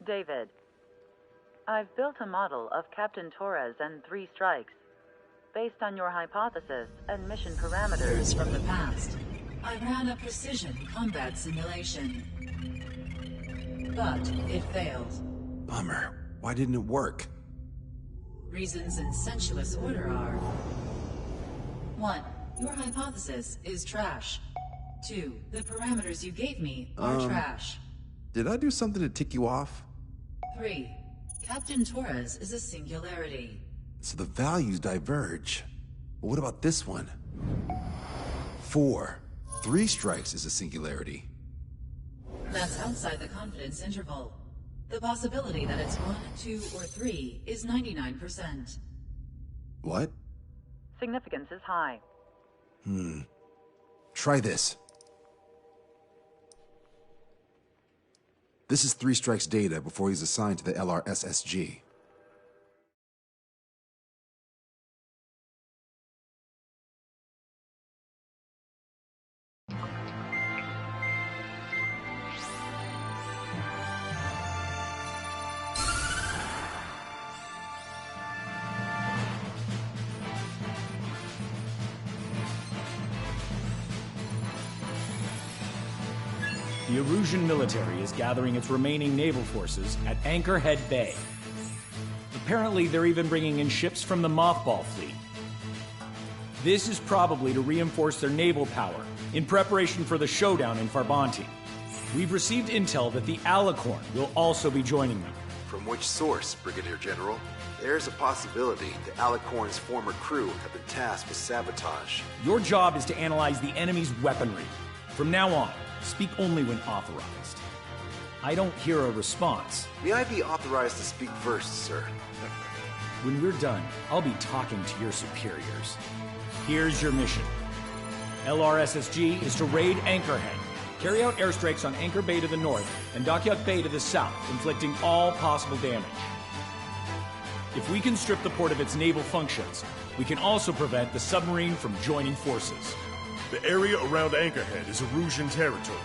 David, I've built a model of Captain Torres and 3 strikes. Based on your hypothesis and mission parameters from the past, I ran a precision combat simulation. But it failed. Bummer. Why didn't it work? Reasons in sensuous order are... 1. Your hypothesis is trash. 2. The parameters you gave me are trash. Did I do something to tick you off? 3. Captain Torres is a singularity. So the values diverge. But what about this one? 4. 3 strikes is a singularity. That's outside the confidence interval. The possibility that it's 1, 2, or 3 is 99%. What? significance is high. Try this. This is 3 Strike's data before he's assigned to the LRSSG. The Erusian military is gathering its remaining naval forces at Anchorhead Bay. Apparently, they're even bringing in ships from the Mothball fleet. This is probably to reinforce their naval power in preparation for the showdown in Farbanti. We've received intel that the Alicorn will also be joining them. From which source, Brigadier General? There's a possibility the Alicorn's former crew have been tasked with sabotage. Your job is to analyze the enemy's weaponry. From now on, speak only when authorized. I don't hear a response. May I be authorized to speak first, sir? When we're done, I'll be talking to your superiors. Here's your mission. LRSSG is to raid Anchorhead, carry out airstrikes on Anchor Bay to the north and Dockyard Bay to the south, inflicting all possible damage. If we can strip the port of its naval functions, we can also prevent the submarine from joining forces. The area around Anchorhead is Erusian territory.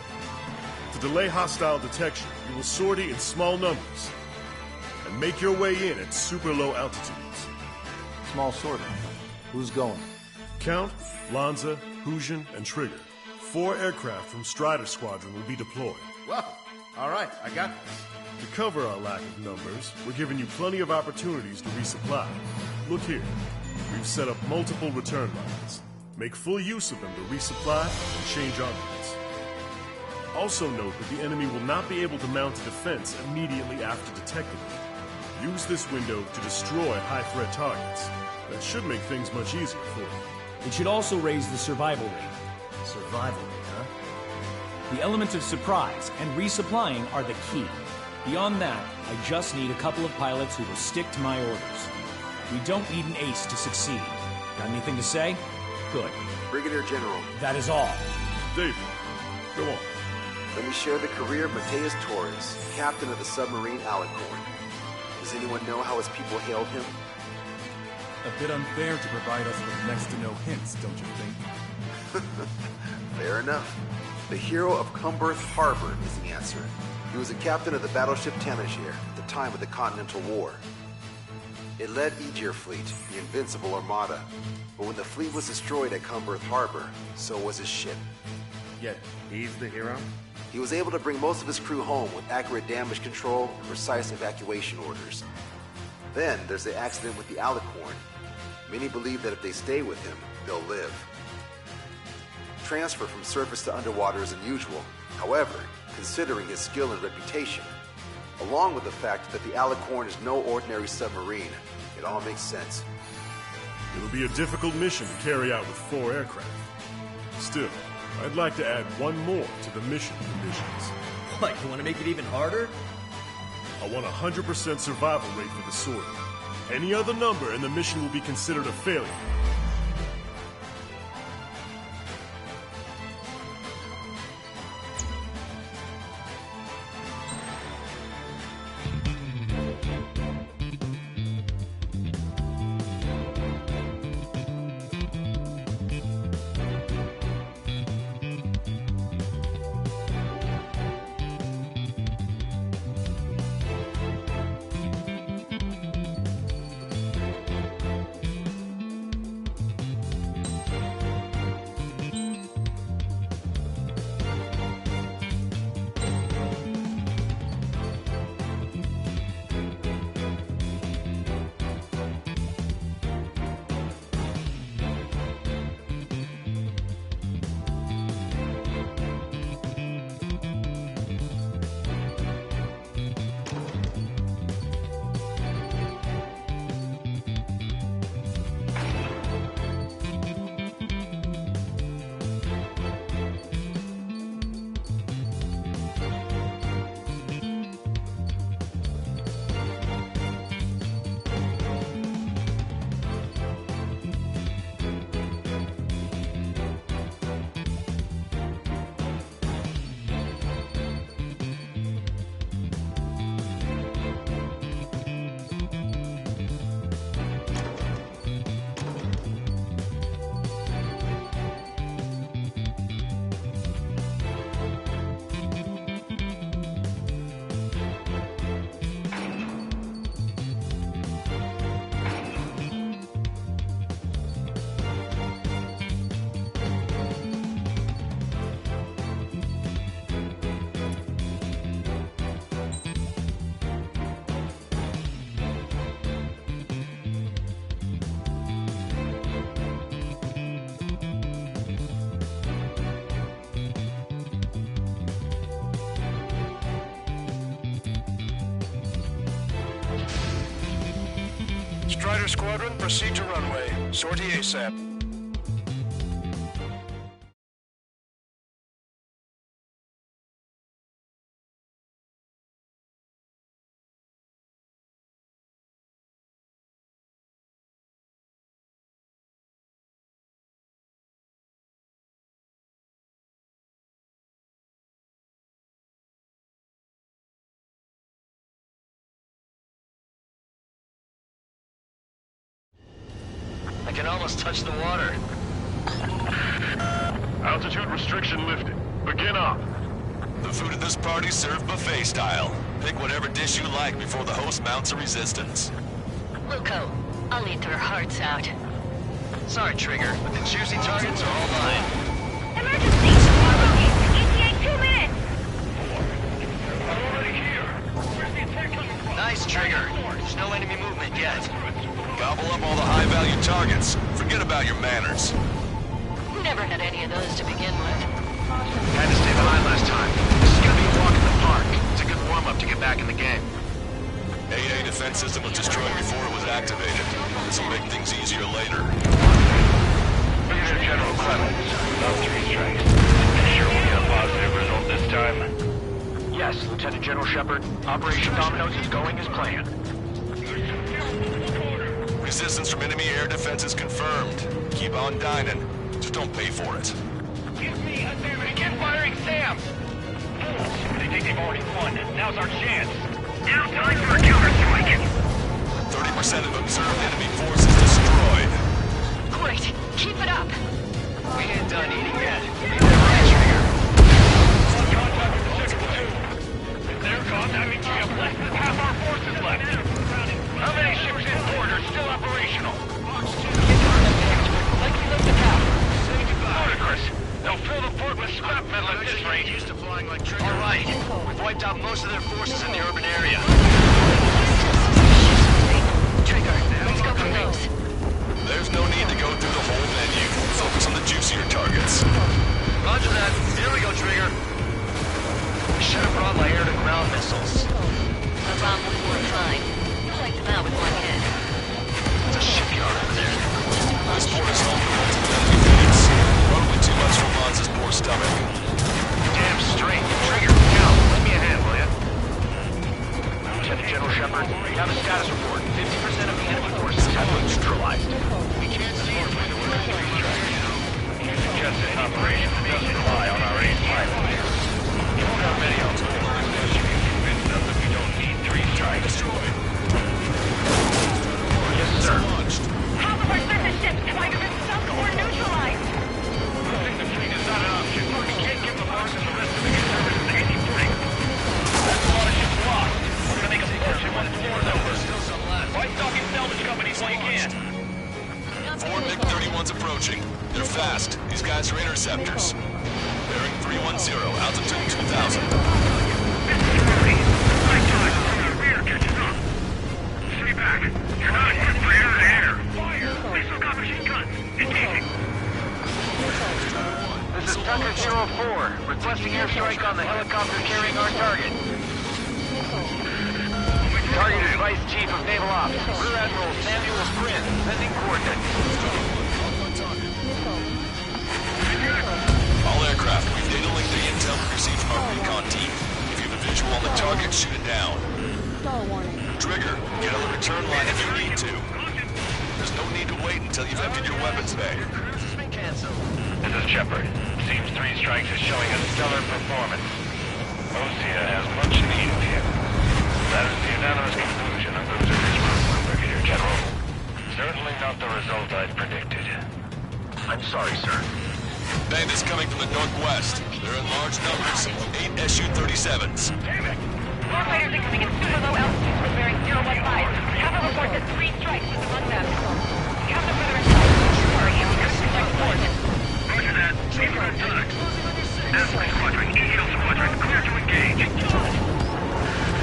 To delay hostile detection, you will sortie in small numbers and make your way in at super low altitudes. Small sortie. Who's going? Count, Lanza, Hujan, and Trigger. 4 aircraft from Strider Squadron will be deployed. Well, all right, I got this. To cover our lack of numbers, we're giving you plenty of opportunities to resupply. Look here. We've set up multiple return lines. Make full use of them to resupply and change armaments. Also note that the enemy will not be able to mount a defense immediately after detecting them. Use this window to destroy high-threat targets. That should make things much easier for you. It should also raise the survival rate. Survival rate, huh? The element of surprise and resupplying are the key. Beyond that, I just need a couple of pilots who will stick to my orders. We don't need an ace to succeed. Got anything to say? Good. Brigadier General. That is all. David, go on. Let me share the career of Mateus Torres, captain of the submarine Alicorn. Does anyone know how his people hailed him? A bit unfair to provide us with next to no hints, don't you think? Fair enough. The hero of Cumberth Harbor is the answer. He was a captain of the battleship Tanager at the time of the Continental War. It led Aegir Fleet, the invincible armada. But when the fleet was destroyed at Cumberth Harbor, so was his ship. Yet, he's the hero? He was able to bring most of his crew home with accurate damage control and precise evacuation orders. Then there's the accident with the Alicorn. Many believe that if they stay with him, they'll live. Transfer from surface to underwater is unusual. However, considering his skill and reputation, along with the fact that the Alicorn is no ordinary submarine, it all makes sense. It'll be a difficult mission to carry out with 4 aircraft. Still, I'd like to add one more to the mission conditions. What, you want to make it even harder? I want 100% survival rate for the sortie. Any other number and the mission will be considered a failure. Strider Squadron, proceed to runway. Sortie ASAP. I can almost touch the water. Altitude restriction lifted. Begin up. The food at this party's served buffet style. Pick whatever dish you like before the host mounts a resistance. Luco, I'll eat their hearts out. Sorry, Trigger, but the juicy targets are all mine. Emergency! ETA 2 minutes! I'm already here. Where's the attack coming from? Nice, Trigger. There's no enemy movement yet. Gobble up all the high-value targets. Forget about your manners. Never had any of those to begin with. Had to stay behind last time. This is gonna be a walk in the park. It's a good warm-up to get back in the game. 8A defense system was destroyed before it was activated. This will make things easier later. General Clemens, about 3 strikes. Sure we'll get a positive result this time? Yes, Lieutenant General Shepard. Operation Dominoes is going as planned. Resistance from enemy air defense is confirmed. Keep on dining. Just don't pay for it. Give me a begin firing Sam! Fools! They think they've already won. Now's our chance. Now time for a counterstrike. 30% of observed enemy forces destroyed. Great! Keep it up! We ain't done eating yet. Contact with the second platoon. If they're gone, that means we have less than half our forces left. How many ships in port are still operational? Ludicrous. They'll fill the port with scrap metal at this rate. All right. We've wiped out most of their forces in the urban area. Trigger, let's go for those. There's no need to go through the whole menu. Focus on the juicier targets. Roger that. Here we go, Trigger. We should have brought my air-to-ground missiles. The bomb would work fine. Like them out with one hit. It's a shipyard over there. This port is home to multiple enemy fleets. Probably too much for Monza's poor stomach. Damn straight. Trigger, Cal, lend me a hand, will ya? Lieutenant General Shepard, we have a status report. 50% of the enemy forces have been neutralized. We can't support by the way you suggest this operation doesn't rely on our aim pilot. You won't have many of them. You can convince them that we don't need 3 strikes. Yes, sir. Half of our surface ships have either been sunk or neutralized! I think the fleet is not an option. We can't give the Mars and the rest of the conservatives any break. That's a lot of ships lost. We're gonna make a fortune when it's war's over. Why stock in salvage companies while you can? 4 MiG-31s approaching. They're fast. These guys are interceptors. Bearing 310, altitude 2000. Night time. The rear catches up. Stay back. You're not equipped for air-to-air. Fire! Missile got machine guns. Engaging. This is Tucker 04, requesting airstrike on the helicopter carrying our target. Target is Vice Chief of Naval Ops, Rear Admiral Samuel Sprint, sending coordinates. All aircraft, we've data linked the intel we received from our recon team. If you have a visual on the target, shoot it down. Trigger, get on the return line if you need to. There's no need to wait until you've emptied your weapons bay. This is Shepard. Seems 3 strikes is showing a stellar performance. Osea has much need of him. That is the unanimous conclusion of those in this room, Brigadier General. Certainly not the result I'd predicted. I'm sorry, sir. Bandits coming from the northwest. They're in large numbers. 8 Su-37s. Damn it! War fighters are coming in super low altitudes with bearing 015. We have a report that 3 strikes with the run map. We have no further insight. Hurry, we have to contact port. Roger that. Keep on time. Alpha Squadron, EO Squadron, clear to engage. This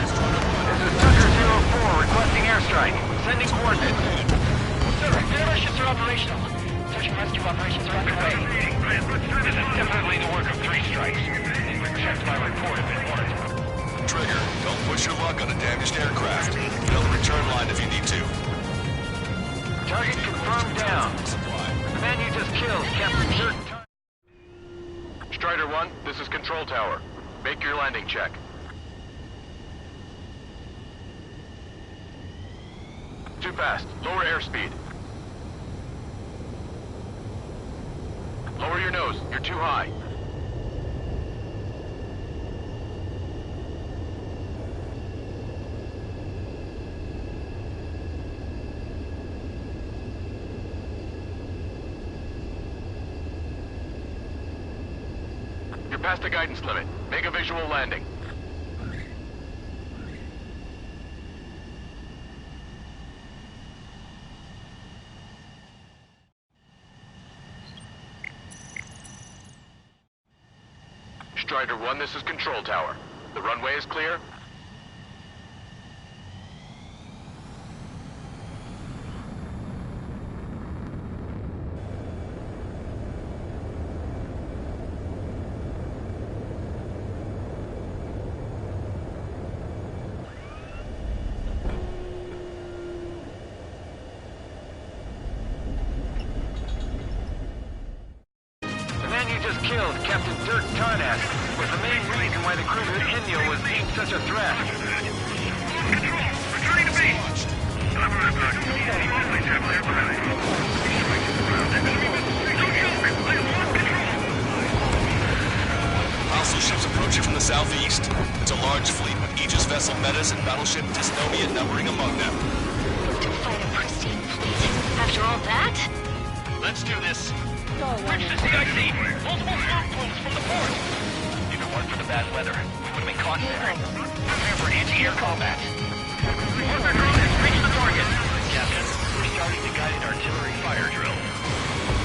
is Tucker 04, requesting airstrike. Sending coordinates. Sir, none of our ships are operational. Search and rescue operations are underway. This is definitely the work of 3 strikes. Check my report if it warrants. Trigger, don't push your luck on a damaged aircraft. Get on the return line if you need to. Target confirmed down. The man you just killed, Captain Dirt. Strider 1, this is Control Tower. Make your landing check. Too fast. Lower airspeed. Lower your nose. You're too high. You're past the guidance limit. Make a visual landing. Strider 1, this is Control Tower. The runway is clear. Just killed Captain Dirk Tarnak was the main reason why the cruiser Inyo was deemed such a threat. Control, returning to base. Hostile ships approaching from the southeast. It's a large fleet with Aegis vessel Metas and battleship Dysnomia numbering among them. To fight a pristine fleet. After all that? Let's do this. Reach the CIC. Multiple smoke plumes from the port. If it weren't for the bad weather, we would have been caught there. Prepare for anti-air combat. Mortar drone has reached the target. Captain, we're starting the guided artillery fire drill.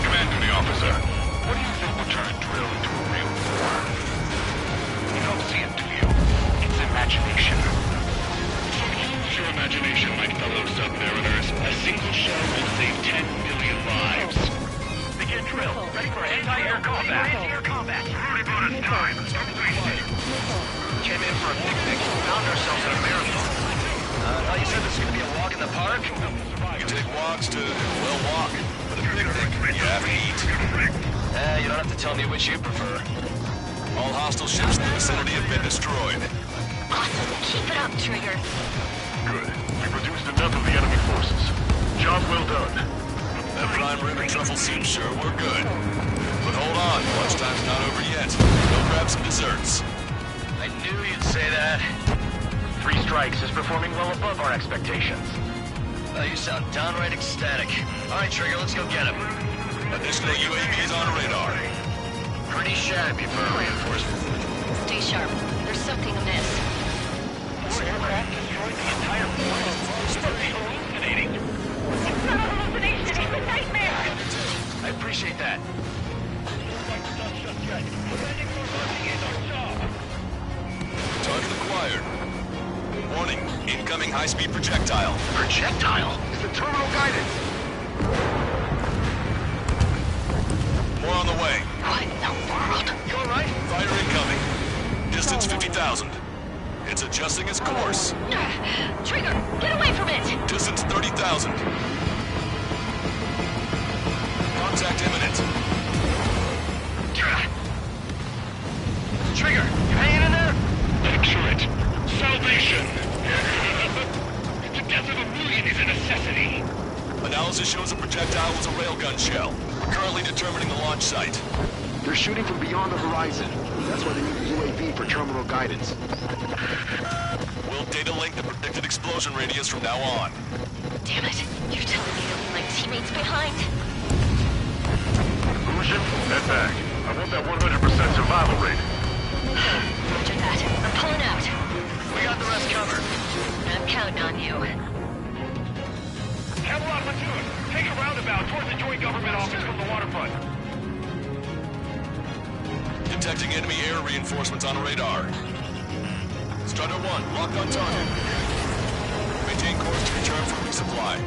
Command duty officer. What do you think will turn a drill into a real war? You don't see it, do you? It's imagination. Use your imagination, my fellow submariners. A single shell will save 10 million lives. Begin drill. Ready for anti-air combat. Anti-air combat. Already about its time. Came in for a picnic. Found ourselves at a marathon. Thought you said this was going to be a walk in the park? You take walks to, well, walk. But a picnic, you have to eat. You don't have to tell me which you prefer. All hostile ships in the vicinity have been destroyed. Awesome. Keep it up, Trigger. Good. We've reduced enough of the enemy forces. Job well done. That prime rib and truffle soup sure were good. But hold on, lunchtime's not over yet. Go grab some desserts. I knew you'd say that. 3 Strikes is performing well above our expectations. You sound downright ecstatic. All right, Trigger, let's go get him. Additional UAVs on radar. Pretty shabby for a reinforcement. Stay sharp. There's something amiss. 4 aircraft destroyed the entire fort. Hallucinating. It's not a hallucination, it's a nightmare! I appreciate that. Target acquired. Warning, incoming high-speed projectile. Projectile? It's the terminal guidance. More on the way. What in the world? You all right? Fighter incoming. Distance 50,000. It's adjusting its course. Trigger, get away from it! Distance 30,000. Contact imminent. Trigger, you hanging in there? Picture it. Salvation! The death of a million is a necessity. Analysis shows the projectile was a railgun shell. We're currently determining the launch site. They're shooting from beyond the horizon. That's why they need the UAV for terminal guidance. We'll data link the predicted explosion radius from now on. Damn it. You're telling me to leave my teammates behind? Lucian, head back. I want that 100% survival rate. Roger that. I'm pulling out. We got the rest covered. I'm counting on you. Hemlock platoon, take a roundabout towards the joint government office from the waterfront. Detecting enemy air reinforcements on radar. Strider 1, locked on target. Maintain course to return for resupply.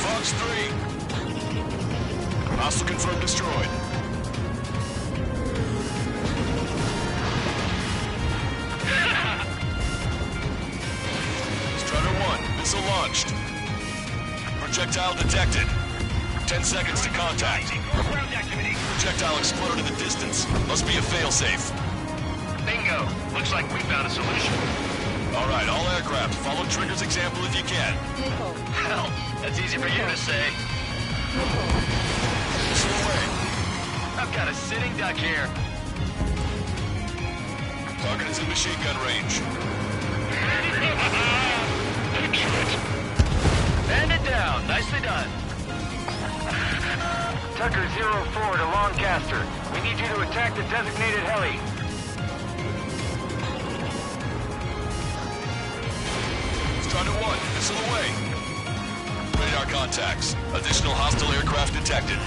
Fox 3. Hostile confirmed destroyed. Strider 1, missile Projectile detected. 10 seconds to contact. Projectile exploded in the distance. Must be a failsafe. Bingo. Looks like we found a solution. All right, all aircraft, follow Trigger's example if you can. Hell, that's easy for you to say. Missile away. I've got a sitting duck here. Target is in machine gun range. Band it down. Nicely done. Tucker 04 to Lancaster. We need you to attack the designated heli. Strider 1, missile away. Radar contacts. Additional hostile aircraft detected.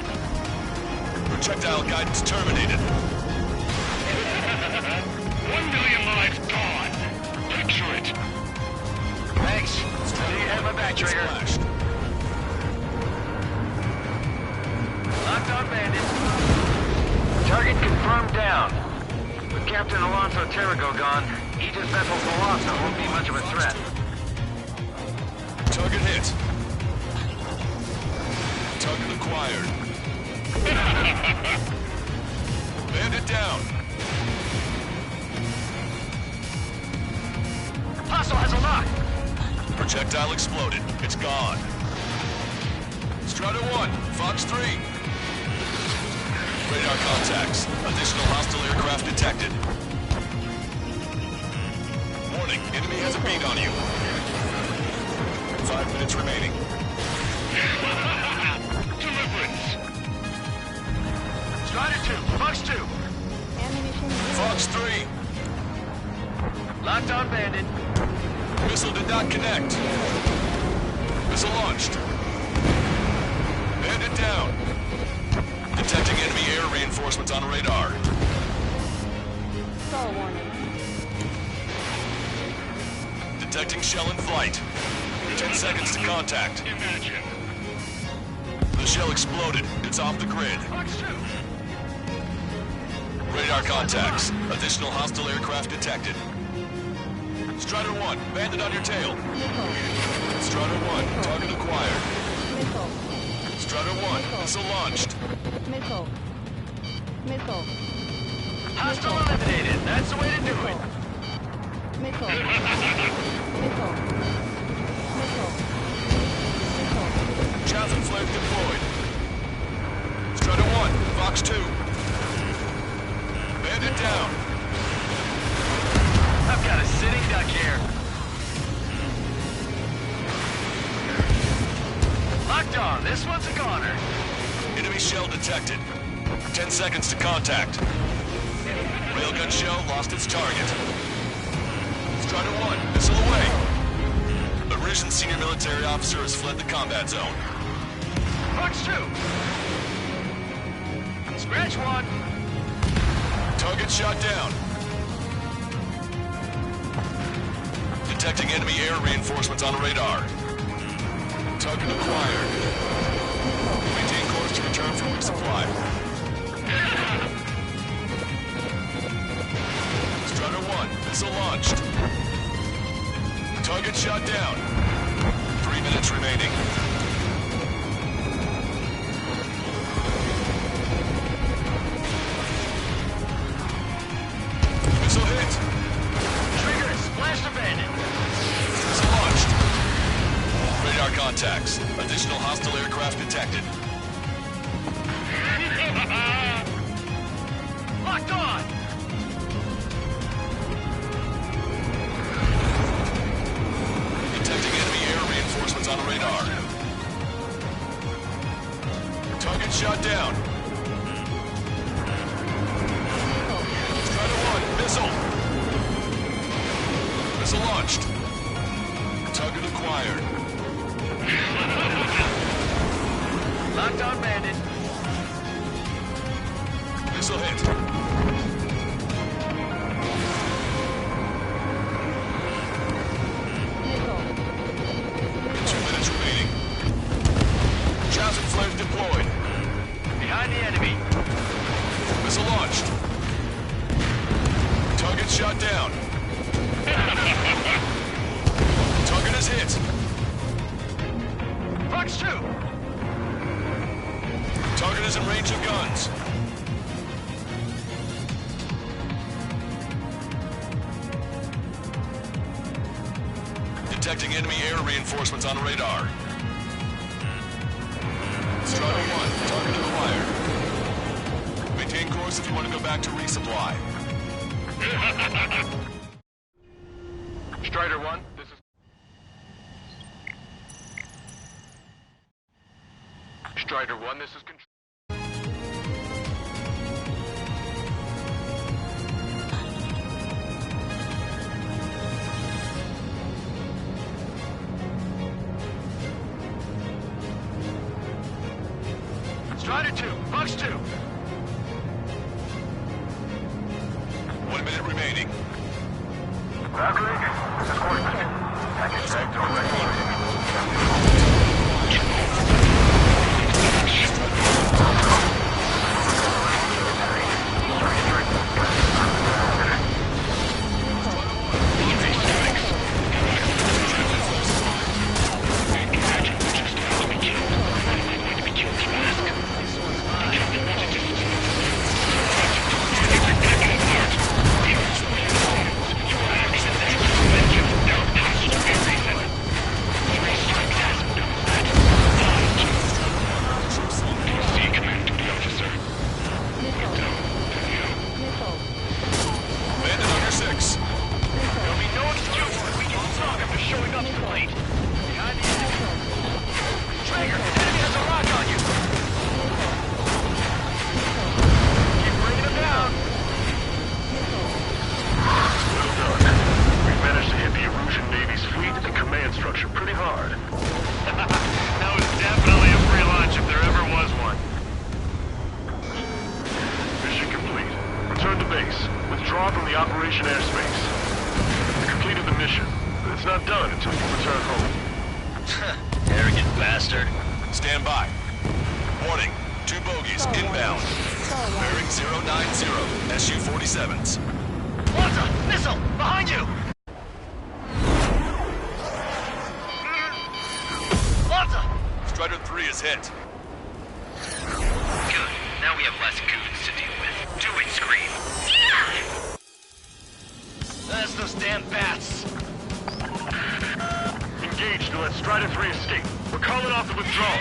Projectile guidance terminated. 1 million lives gone. Picture it. Thanks. See you have my back, Trigger. Splashed. Locked on bandit. Target confirmed down. With Captain Alonso Terrigo gone, Aegis vessel Colossus won't be much of a threat. Target hit. Target acquired. Bandit down. Hostile has a lock. Projectile exploded. It's gone. Strider 1, Fox 3. Radar contacts. Additional hostile aircraft detected. Warning, enemy has a beat on you. 5 minutes remaining. Deliverance. Strider 2, Fox 2. Fox 3. Locked on bandit. Missile did not connect. Missile launched. Bandit down. Detecting enemy air reinforcements on radar. Detecting shell in flight. 10 seconds to contact. Imagine. The shell exploded. It's off the grid. Radar contacts. Additional hostile aircraft detected. Strider 1, bandit on your tail. Strider 1, target acquired. Strider 1, missile launched. Hostile eliminated. That's the way to do it. Chaff and flame deployed. Strider 1, Fox 2. Bandit down. I've got a sitting duck here. Locked on. This one's a goner. Enemy shell detected. 10 seconds to contact. Railgun shell lost its target. Strider 1, missile away. A risen senior military officer has fled the combat zone. Fox 2. Scratch 1. Target shot down. Detecting enemy air reinforcements on radar. Target acquired. Maintain course to return for resupply. Strider 1, missile launched. Target shot down. 3 minutes remaining. Missile hit. Trigger, splash the bandit. Missile launched. Radar contacts. Additional hostile aircraft detected. Locked on. Detecting enemy air reinforcements on radar. Target shot down. Strider 1, missile. Missile launched. Target acquired. Locked on bandit. Missile hit. Remaining. Chaff and flames deployed. Behind the enemy. Missile launched. Target shot down. Target is hit. Fox 2! Target is in range of guns. Detecting enemy air reinforcements on radar. Strider 1, target acquired. Maintain course if you want to go back to resupply. Strider 1, this is... Strider 1, this is control. Strider 2, Fox 2. 1 minute remaining. Valkyrie, this is Horseman. Package tag direct. Withdraw from the operation airspace. You completed the mission, but it's not done until you return home. Arrogant bastard. Stand by. Warning. 2 bogies inbound. Bearing 090. SU-47s. Lanza! Missile! Behind you! Lanza! Strider 3 is hit. Good. Now we have less goons to deal with. Do it, Scream. That's those damn bats. Engage to let Strider 3 escape. We're calling off the withdrawal.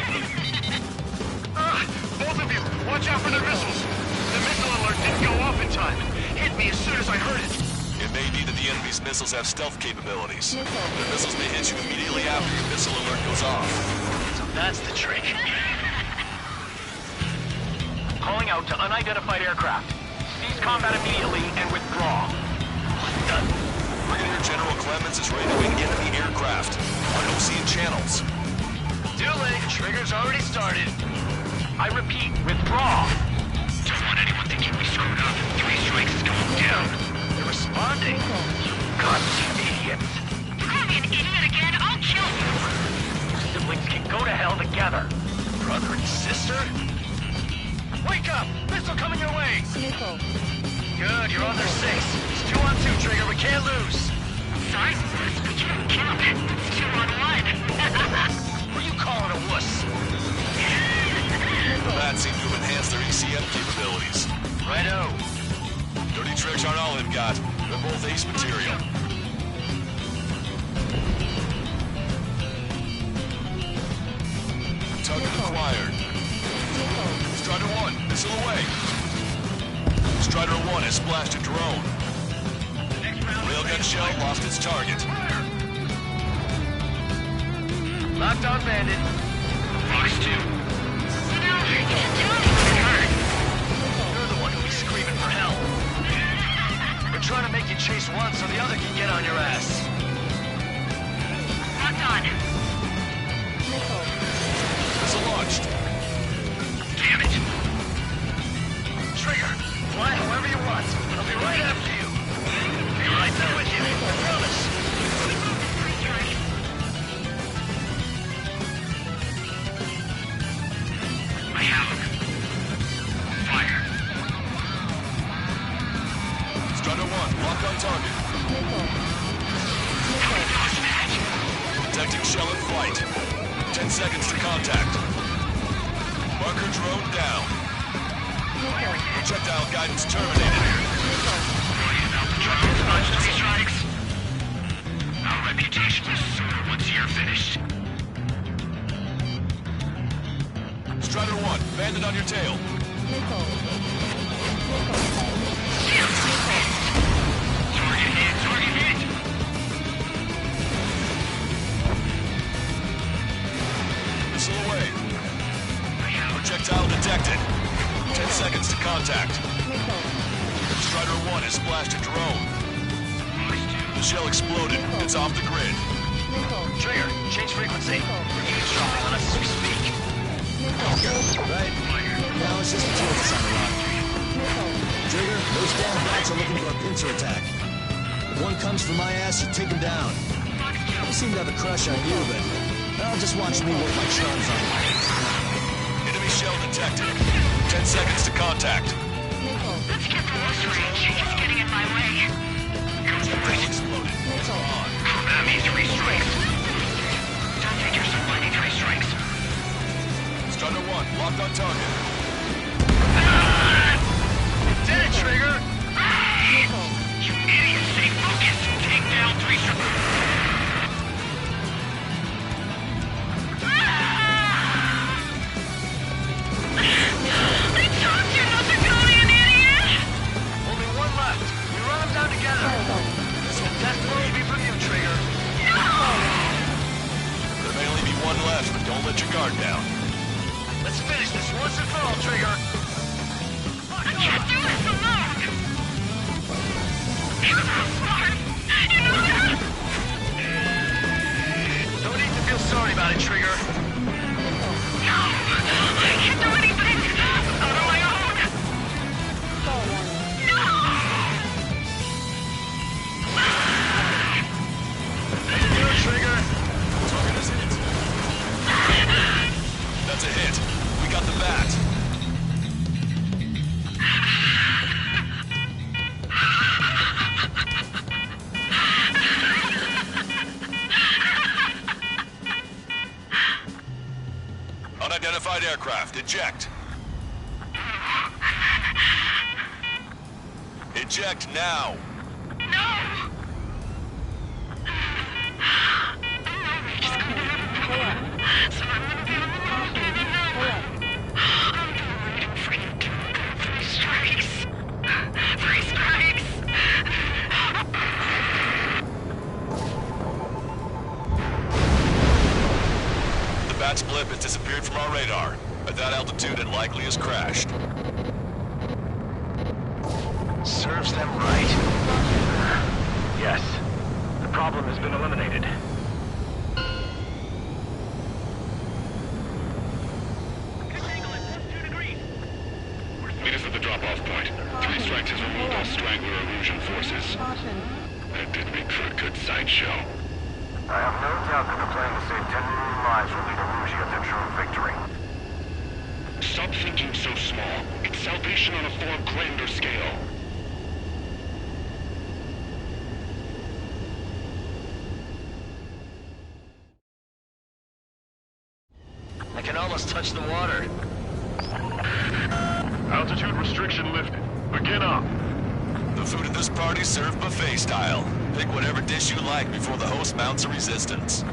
Both of you, watch out for their missiles. The missile alert didn't go off in time. Hit me as soon as I heard it. It may be that the enemy's missiles have stealth capabilities. The missiles may hit you immediately after your missile alert goes off. So that's the trick. Calling out to unidentified aircraft. Cease combat immediately and withdraw. Brigadier General Clemens is radioing enemy aircraft on Ocean channels. Too late. Trigger's already started. I repeat, withdraw. Don't want anyone thinking we screwed up. 3 strikes is going down. They're responding. Goddamn idiots. You call me an idiot again, I'll kill you. Siblings can go to hell together. Brother and sister? Wake up! Missile coming your way! Good, you're on their 6. It's 2 on 2, Trigger. We can't lose. Sorry, but you don't count. It's 2 on 1. Who are you calling a wuss? The bats seem to have enhanced their ECM capabilities. Righto. Dirty tricks aren't all they've got. They're both ace material. Target acquired. Strider 1, missile away. Strider 1 has splashed a drone. Railgun shell lost its target. Locked on Bandit. Fox 2. You know, you can't do anything. You're the one who'll be screaming for help. We're trying to make you chase one so the other can get on your ass. Locked on. Missile launched. Damn it. Trigger, fly however you want. I'll be right after you. Be right there with you. I promise. I have him. Fire. Strider 1, lock on target. How many dogs, Matt? Detecting shell in flight. 10 seconds to contact. Marker drone down. Projectile guidance terminated. Three strikes. Our reputation will soar once you're finished. Strider 1, bandit on your tail. Target hit, target hit. Missile away. Projectile detected. 10 seconds to contact. Strider 1 has splashed a drone. The shell exploded. It's off the grid. Trigger, change frequency. We're eavesdropping on us as we speak. Right. Now it's just the two of us on the rock. Trigger, those damn bats are looking for a pincer attack. If one comes for my ass, you take him down. They seem to have a crush on you, but well, just watch me work my charms on them. Enemy shell detected. 10 seconds to contact. Let's get close range. He's getting in my way. Exploded. On. That means 3 strikes. Don't take yourself by 3 strikes. Strider 1, locked on target. Dead, Trigger! You idiot! Stay focused! Take down 3 strikes! I told you not to call me an idiot! Only 1 left. We run them down together. This will definitely be for you, Trigger. There may only be 1 left, but don't let your guard down. Let's finish this once and for all, Trigger. I can't do this alone! You're so smart! You know that? No need to feel sorry about it, Trigger. No! I can't do anything! Not on my own! No! Do it, Trigger. Target is hit. That's a hit. We got the bat. Unidentified aircraft. Eject. Eject now. Three strikes! The bat's blip has disappeared from our radar. At that altitude, it likely has crashed. Serves them right. Yes. The problem has been eliminated. Meet us at the drop-off point. 3 strikes has removed all Strangler illusion forces. That did make for a good sideshow. I have no doubt that the plan to save 10 million lives will lead Illusia to true victory. Stop thinking so small. It's salvation on a far grander scale. I can almost touch the water. Altitude restriction lifted. Begin up. The food at this party served buffet style. Pick whatever dish you like before the host mounts a resistance.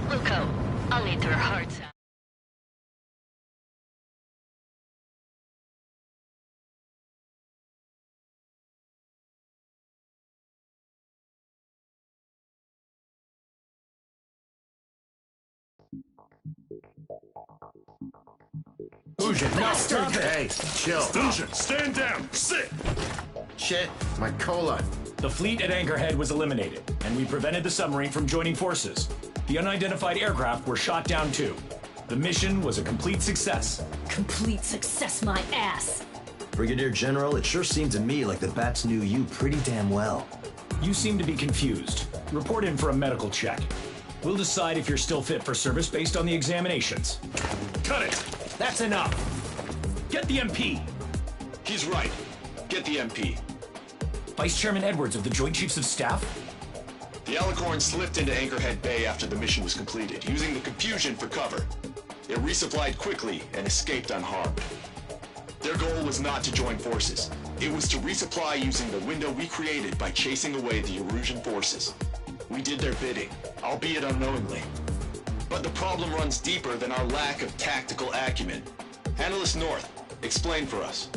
Luco, I'll need their hearts out. Hey, chill. Fusion, stand down. Sit. Shit, my colon. The fleet at Anchorhead was eliminated, and we prevented the submarine from joining forces. The unidentified aircraft were shot down too. The mission was a complete success. Complete success, my ass. Brigadier General, it sure seemed to me like the bats knew you pretty damn well. You seem to be confused. Report in for a medical check. We'll decide if you're still fit for service based on the examinations. Cut it. That's enough. Get the MP. He's right. Get the MP. Vice Chairman Edwards of the Joint Chiefs of Staff? The Alicorn slipped into Anchorhead Bay after the mission was completed, using the confusion for cover. It resupplied quickly and escaped unharmed. Their goal was not to join forces. It was to resupply using the window we created by chasing away the Erusian forces. We did their bidding, albeit unknowingly. But the problem runs deeper than our lack of tactical acumen. Analyst North, explain for us.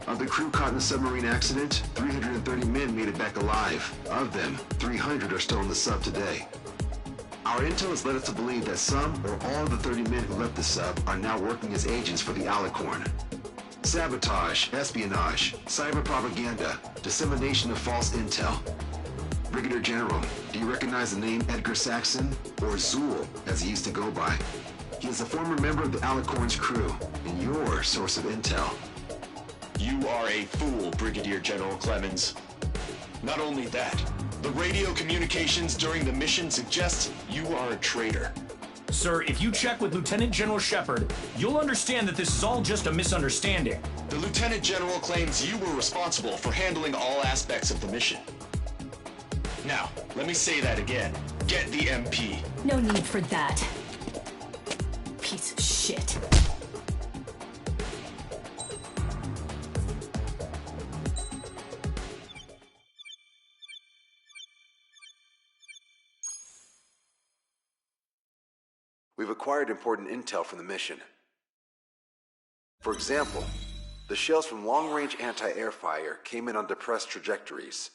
Of the crew caught in the submarine accident, 330 men made it back alive. Of them, 300 are still in the sub today. Our intel has led us to believe that some or all of the 30 men who left the sub are now working as agents for the Alicorn. Sabotage, espionage, cyber propaganda, dissemination of false intel. Brigadier General, do you recognize the name Edgar Saxon, or Zool, as he used to go by? He is a former member of the Alicorn's crew, and your source of intel. You are a fool, Brigadier General Clemens. Not only that, the radio communications during the mission suggest you are a traitor. Sir, if you check with Lieutenant General Shepard, you'll understand that this is all just a misunderstanding. The Lieutenant General claims you were responsible for handling all aspects of the mission. Now, let me say that again. Get the MP. No need for that. Piece of shit. We've acquired important intel from the mission. For example, the shells from long-range anti-air fire came in on depressed trajectories.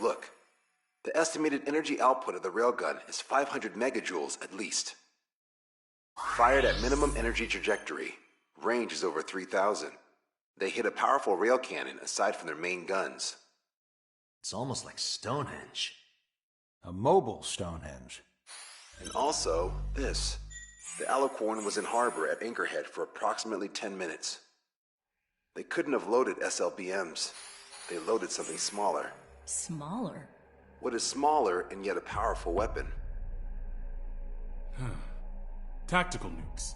Look, the estimated energy output of the railgun is 500 megajoules at least. Fired at minimum energy trajectory, range is over 3,000. They hit a powerful rail cannon aside from their main guns. It's almost like Stonehenge. A mobile Stonehenge. And also, this. The Alicorn was in harbor at Anchorhead for approximately 10 minutes. They couldn't have loaded SLBMs. They loaded something smaller. Smaller? What is smaller and yet a powerful weapon? Tactical nukes.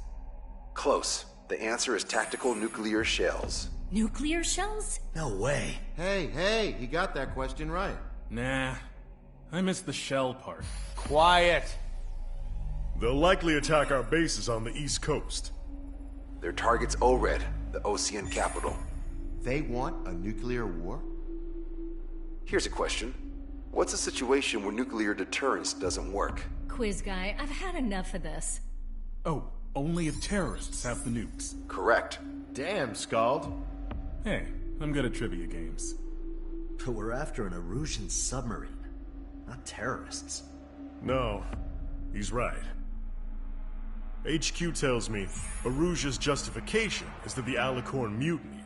Close. The answer is tactical nuclear shells. Nuclear shells? No way. Hey, he got that question right. Nah, I missed the shell part. Quiet! They'll likely attack our bases on the East Coast. Their target's ORED, the Ocean capital. They want a nuclear war? Here's a question. What's a situation where nuclear deterrence doesn't work? Quiz guy, I've had enough of this. Oh, only if terrorists have the nukes. Correct. Damn, Scald. Hey, I'm good at trivia games. But we're after an Erusian submarine, not terrorists. No, he's right. HQ tells me Erusia's justification is that the Alicorn mutinied.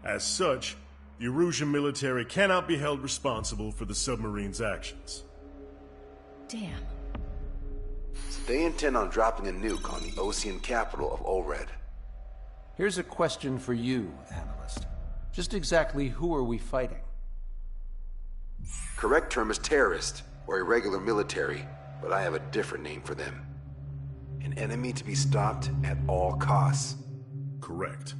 As such, the Erusian military cannot be held responsible for the submarine's actions. Damn. So they intend on dropping a nuke on the Ocean capital of ORED. Here's a question for you, Analyst. Just exactly who are we fighting? Correct term is terrorist, or irregular military, but I have a different name for them. An enemy to be stopped at all costs. Correct.